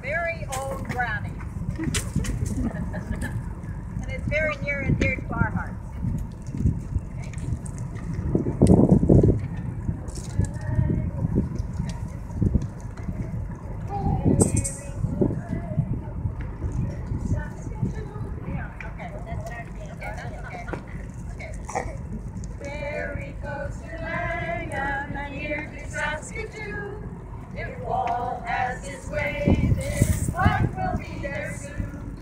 very old brownies. And it's very near and dear to our hearts. Ferry goes to Langham and here to Saskatoon. If Walt has his way, this life will be there soon.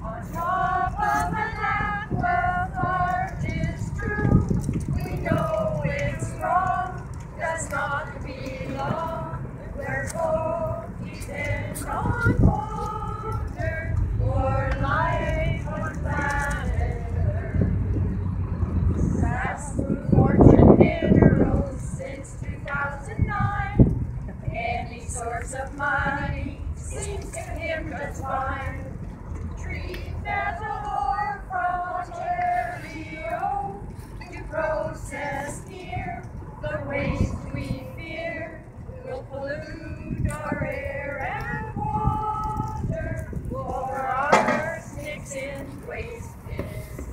On top of an aqua, heart is true. We know it's wrong, does not belong. Therefore, depend on water for life on planet Earth. Grassroots fortune minerals since 2009. Any source of money seems to him just fine. Treat metal from Ontario to process here. The waste we fear will pollute our air and water for our sticks in waste bins.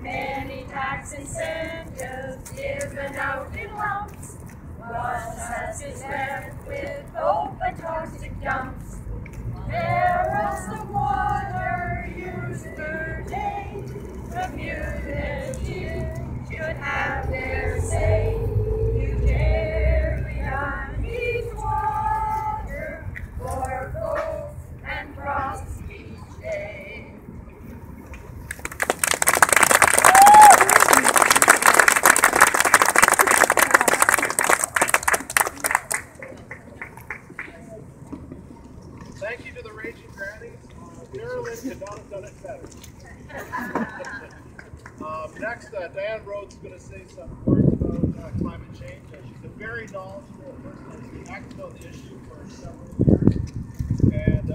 Many tax incentives given out in lumps, while us is left with open toxic dumps. Barrels of water used per day, community should have their say. You carry unused water for folks and crops each day. Thank you to the Raging Grannies. Carolyn could not have done it better. Next, Diane Rhodes is going to say some words about climate change. She's a very knowledgeable person. She's acted on the issue for several years. And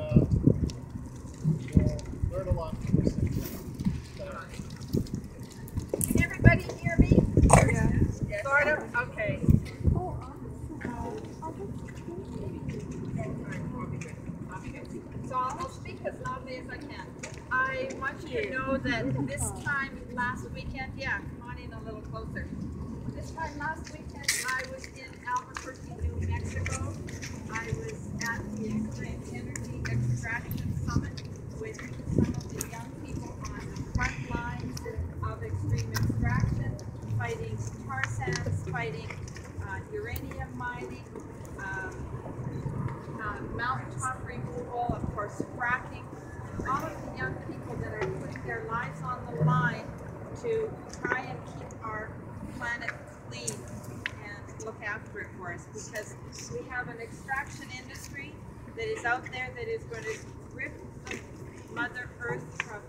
we'll learn a lot from this. Can everybody hear me? Yeah. Sort of? Okay. So I'll speak as loudly as I can. I want you to know that this time last weekend, yeah, come on in a little closer. This time last weekend, I was in Albuquerque, New Mexico. I was at the Energy Extraction Summit with some of the young people on the front lines of extreme extraction, fighting tar sands, fighting uranium mining, mountaintop removal, of course, fracking. All of the young people that are putting their lives on the line to try and keep our planet clean and look after it for us, because we have an extraction industry that is out there that is going to rip the Mother Earth from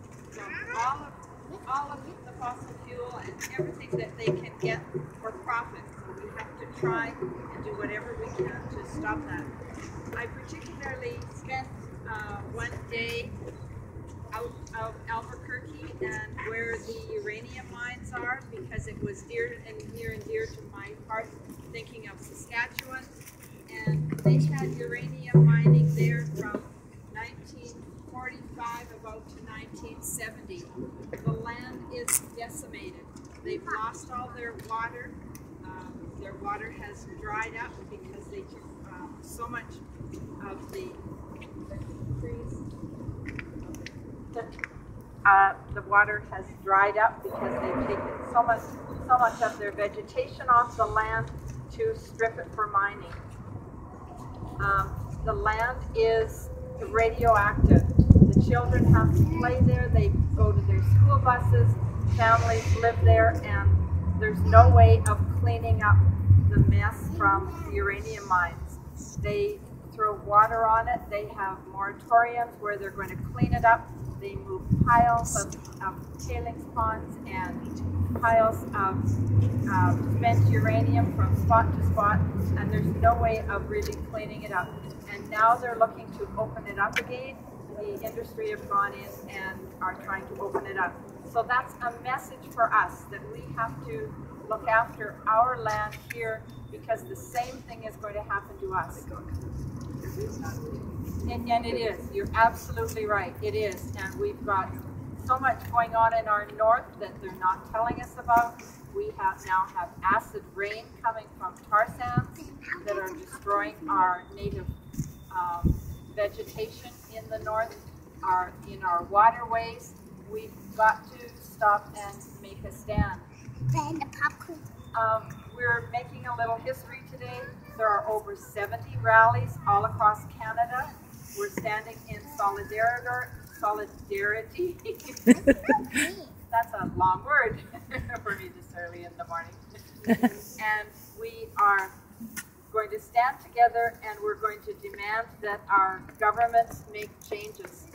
all of the fossil fuel and everything that they can get for profit. So we have to try and do whatever we can to stop that. I particularly spent one day out of Albuquerque and where the uranium mines are, because it was near and dear to my heart, thinking of Saskatchewan. And they had uranium mining there from 1945 about to 1970. The land is decimated. They've lost all their water. Their water has dried up because they took so much of the trees. The water has dried up because they've taken so much of their vegetation off the land to strip it for mining. The land is radioactive. The children have to play there. They go to their school buses. Families live there, and there's no way of cleaning up the mess from the uranium mines. They throw water on it. They have moratoriums where they're going to clean it up. They move piles of tailings ponds and piles of spent uranium from spot to spot, and there's no way of really cleaning it up. And now they're looking to open it up again. The industry have gone in and are trying to open it up. So that's a message for us, that we have to look after our land here, because the same thing is going to happen to us. And it is. You're absolutely right. It is. And we've got so much going on in our north that they're not telling us about. We now have acid rain coming from tar sands that are destroying our native vegetation in the north, in our waterways. We've got to stop and make a stand. We're making a little history today. There are over 70 rallies all across Canada. We're standing in solidarity. That's a long word for me this early in the morning. And we are going to stand together, and we're going to demand that our governments make changes.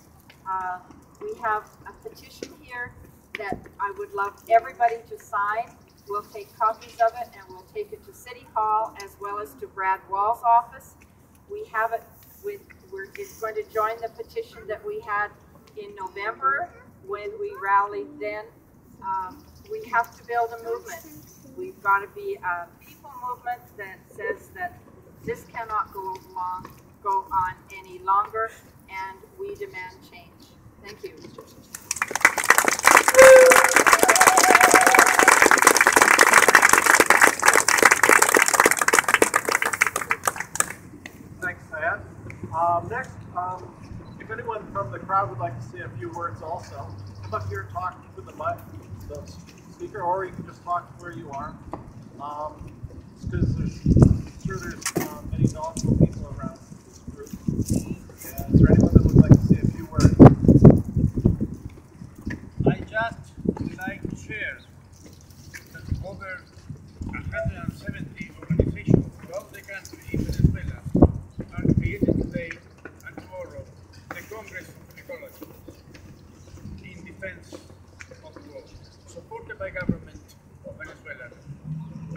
We have a petition here that I would love everybody to sign. We'll take copies of it and we'll take it to City Hall as well as to Brad Wall's office. We have it it's going to join the petition that we had in November when we rallied then. We have to build a movement. We've got to be a people movement that says that this cannot go on any longer, and we demand change. Thank you. Thanks, Diane. Next, if anyone from the crowd would like to say a few words also, come up here and talk with the speaker, or you can just talk where you are. Because I'm sure there's many knowledgeable people around this group. Is there anyone that would like to say a few words? I just would like to share that over 170 organizations throughout the country in Venezuela are created today and tomorrow the Congress of Ecology in defense of the world, supported by government of Venezuela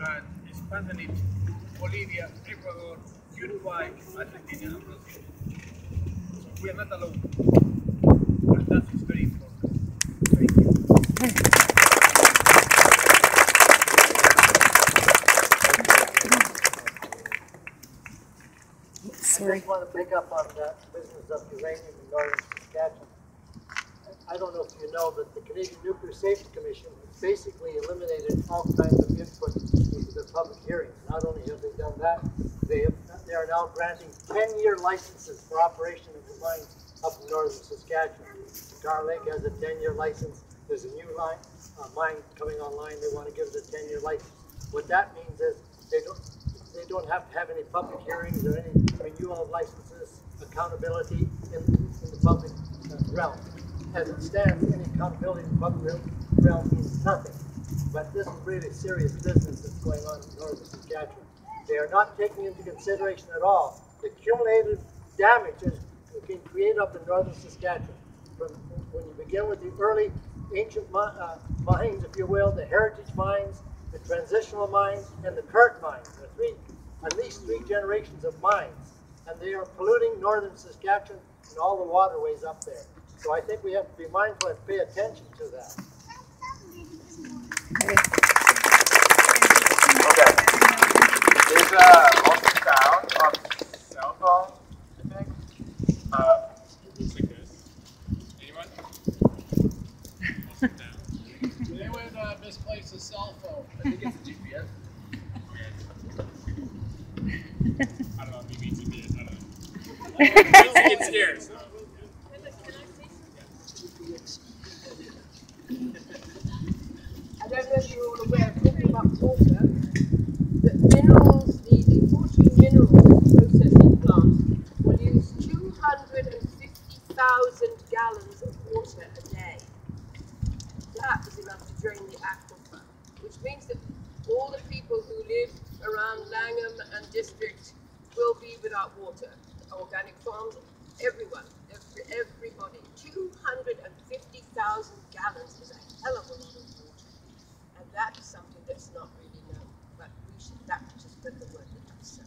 and expanding it to Bolivia, Ecuador, Uruguay, Argentina, and Brazil. So we are not alone, and that is very important. Thank you. I just want to pick up on that business of uranium in northern Saskatchewan. I don't know if you know that the Canadian Nuclear Safety Commission has basically eliminated all kinds of input into their public hearings. Not only have they done that, they are now granting 10-year licenses for operation of the mines up in northern Saskatchewan. Cigar Lake has a 10-year license. There's a new mine coming online. They want to give it a 10-year license. What that means is they don't have to have any public hearings or any renewal of licenses, accountability in the public realm. As it stands, any accountability in the public realm means nothing. But this is really serious business that's going on in northern Saskatchewan. They are not taking into consideration at all the cumulative damages that can create up in northern Saskatchewan. From when you begin with the early ancient mines, if you will, the heritage mines, the transitional mines, and the current mines. There are at least three generations of mines, and they are polluting northern Saskatchewan and all the waterways up there. So I think we have to be mindful and pay attention to that. Okay. There's also sound on cell phone, I think. Looks like this. Anyone? Also down. Did anyone misplace a cell phone? I think it's a GPS. I don't know, maybe it's a bit, I don't know. It's here, so. I don't know if you're all aware, talking about water, that minerals, the Fortune Minerals processing plant will use 250,000 gallons of water a day. That is enough to drain the aquifer, which means that all the people who live around Langham and district will be without water. Organic farms, everyone, everybody. 250,000 gallons is a hell of a lot of water. And that is something that's not really known, but we should, that just spread the word that that's so.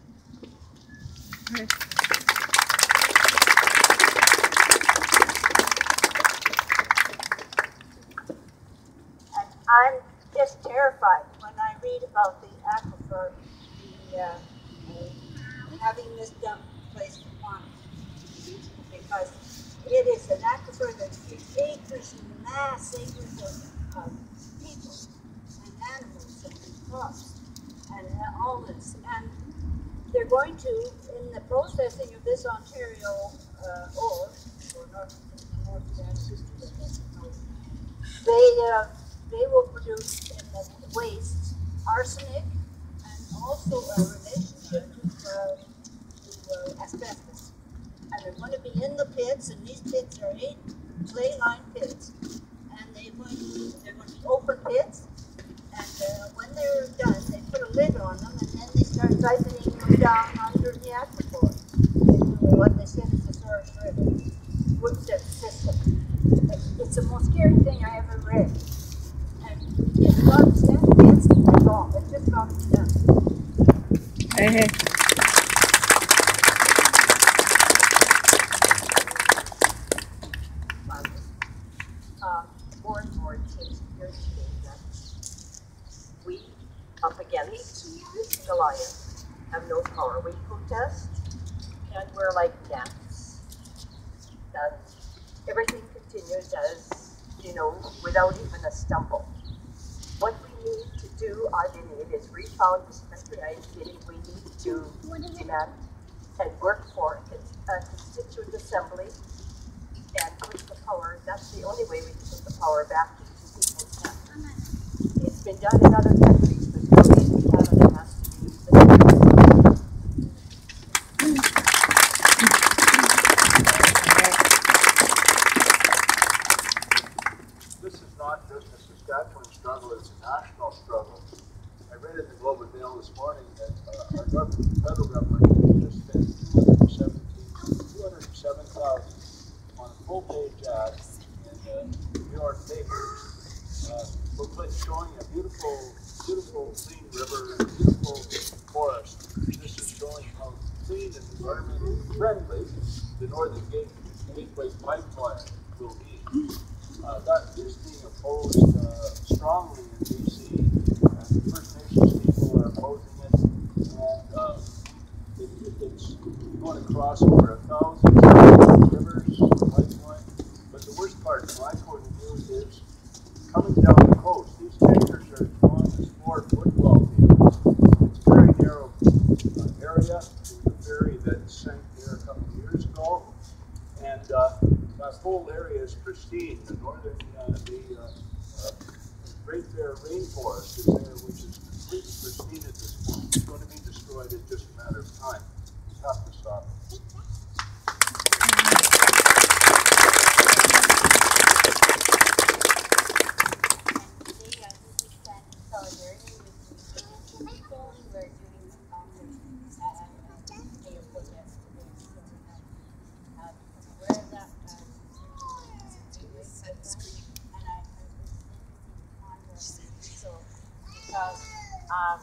And I'm just terrified when I read about the aquifer, having this dump placed upon it. because it is an aquifer that acres and mass acres of people and animals and crops and all this. And they're going to, in the processing of this Ontario ore, or North they will produce in the waste arsenic and also a relationship to asbestos. And they're going to be in the pits, and these pits are 8 clay-lined pits. And they're going to be open pits, and when they're done, they put a lid on them, and then they start siphoning them down under the aquifer into what they said is the Souris River woodset system. It's the most scary thing I ever read. And it's got to stand against it, that's all. It's just got to be done. Hey. More and more it seems clear to me that we, up against Goliath, have no power. We protest, and we're like gnats. That everything continues as, you know, without even a stumble. What we need to do, I believe, is refound this country. I believe we need to demand and work for a constituent assembly and put the power. That's the only way we can put the power back into people's hands. It's been done in other countries, but surely in Canada has to be the same. This is not just a Saskatchewan struggle, it's a national struggle. I read in the Globe and Mail this morning that our government, the federal government, just spent $207,000 on a full-page ad in the New York paper, showing a beautiful, clean river and a beautiful forest. This is showing how clean and environmentally friendly the Northern Gateway pipeline will be. That is being opposed strongly in BC. The First Nations people are opposing it, and it's going across over 1,000 rivers, pipeline. But the worst part, from my point of view, is coming down the coast. These tankers are as long as 4 football fields. It's a very narrow area. There was a ferry that sank there a couple of years ago, and that whole area is pristine. The northern, the Great Bear Rainforest is there, which is completely pristine at this point. It's going to be destroyed in just a matter of time. We have to stop it.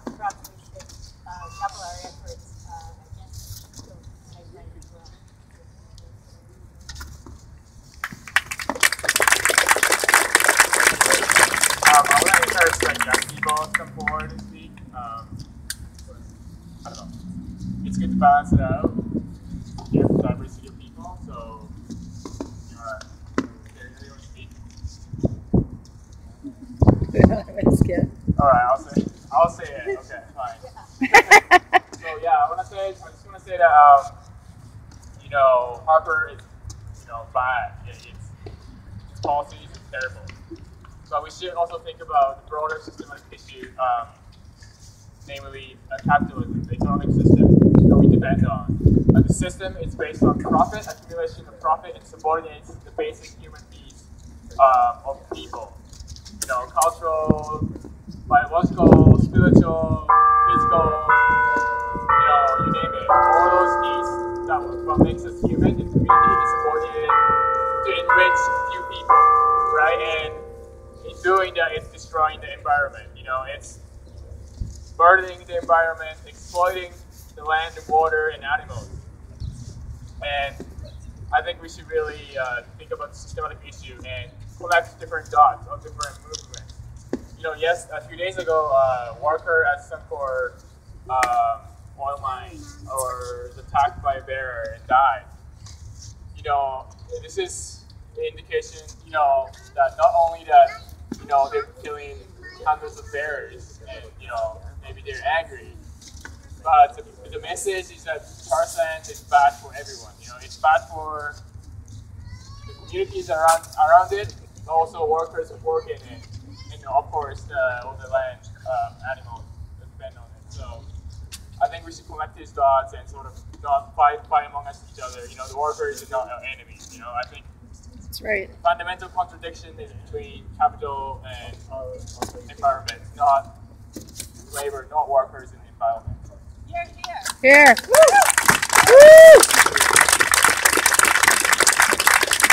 Perhaps we should double our efforts against those pipeline as well. I want to encourage young people to come forward and speak. I don't know. It's good to balance it out. You have diversity of people, so you want to speak. All right, I'll say it. Okay, fine. So yeah, I just want to say that Harper is bad. Its policies is terrible. But we should also think about the broader systematic issue, namely capitalism, the economic system that we depend on. The system is based on profit, accumulation of profit, and subordinates the basic human needs of people. Cultural, biological, spiritual, physical, you name it. All those needs that what makes us human in community is subordinated to enrich a few people, right? And in doing that, it's destroying the environment. It's burdening the environment, exploiting the land, the water, and animals. And I think we should really think about the systematic issue and collect different dots of different movements. Yes, a few days ago, worker at Suncor oil mine was attacked by a bear and died. this is the indication, that not only that, they're killing hundreds of bears and, maybe they're angry, but the message is that tar sand is bad for everyone. It's bad for the communities around it, and also workers who work in it, and of course all the land animals that depend on it. So I think we should connect these dots and sort of not fight among each other. The workers are not our enemies. I think That's right. the fundamental contradiction is between capital and environment, not labor, not workers in the environment. Here.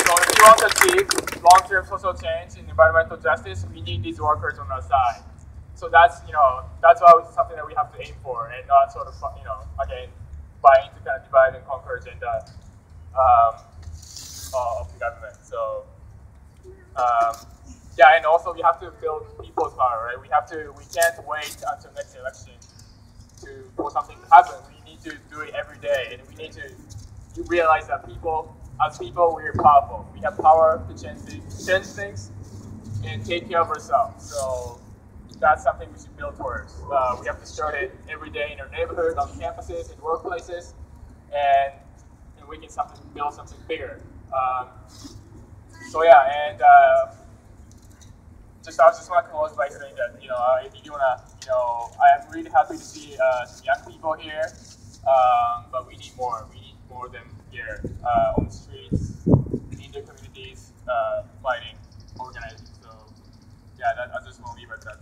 So if we want to achieve long-term social change in environmental justice, we need these workers on our side. So that's why it's something that we have to aim for, and not sort of again buy into kind of divide and conquer agenda of the government. So yeah, and also we have to build people's power, right? We can't wait until next election for something to happen. We need to do it every day, and we need to realize that as people, we're powerful. We have power to change things and take care of ourselves. So that's something we should build towards. We have to start it every day in our neighborhood, on campuses, in workplaces, and we can build something bigger. So yeah, and I just want to close by saying that if you wanna, I am really happy to see some young people here, but we need more. We need more of them here on the streets, in their communities, fighting, organizing. So yeah, I just want to leave it at that.